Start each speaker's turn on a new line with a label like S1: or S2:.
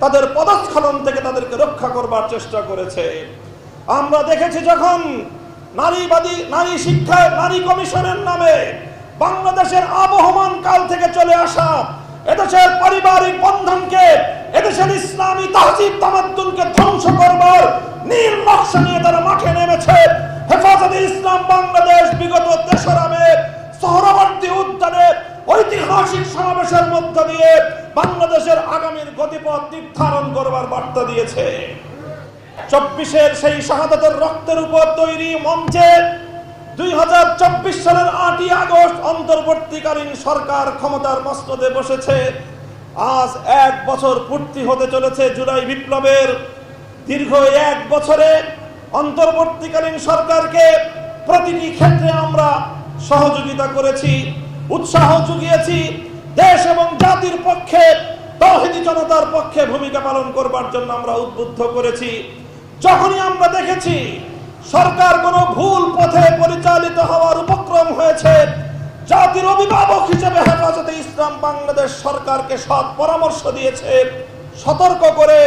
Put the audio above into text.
S1: তাদের পদস্খলন থেকে তাদেরকে রক্ষা করবার চেষ্টা করেছে। আমরা দেখেছি যখন নারী শিক্ষা নারী কমিশনের নামে বাংলাদেশের আবহমান কাল থেকে চলে আসা এদেশের পারিবারিক বন্ধনকে, এদেশের ইসলামী তাহজিব তামাদ্দুনকে ধ্বংস করবার নীল নকশা নিয়ে তারা মাঠে নেমেছে। হেফাজতে ইসলাম বাংলাদেশ বিগত 3রা মে সোহরাওয়ার্দী উদ্যানে ঐতিহাসিক সমাবেশের মধ্য দিয়ে বাংলাদেশের আগামীর গতিপথ নির্ধারণ করবার বার্তা দিয়েছে। 24-এর সেই শাহাদাতের রক্তের উপর তৈরি মঞ্চে 2024 সালের 8ই আগস্ট অন্তর্বর্তীকালীন সরকার ক্ষমতার মসনদে বসেছে। আজ 1 বছর পূর্তি হতে চলেছে জুলাই বিপ্লবের। দীর্ঘ 1 বছরে অন্তর্বর্তীকালীন সরকারকে প্রতিটি ক্ষেত্রে আমরা সহযোগিতা করেছি, উৎসাহ জুগিয়েছি। দেশ এবং জাতির পক্ষে, তাওহীদি জনতার পক্ষে ভূমিকা পালন করবার জন্য আমরা উদ্বুদ্ধ করেছি। যখনই আমরা দেখেছি সরকার কোনো ভুল পথে পরিচালিত হওয়ার উপক্রম হয়েছে, জাতির অভিভাবক হিসেবে হেফাজতে ইসলাম বাংলাদেশ সরকারকে সৎ পরামর্শ দিয়েছে, সতর্ক করে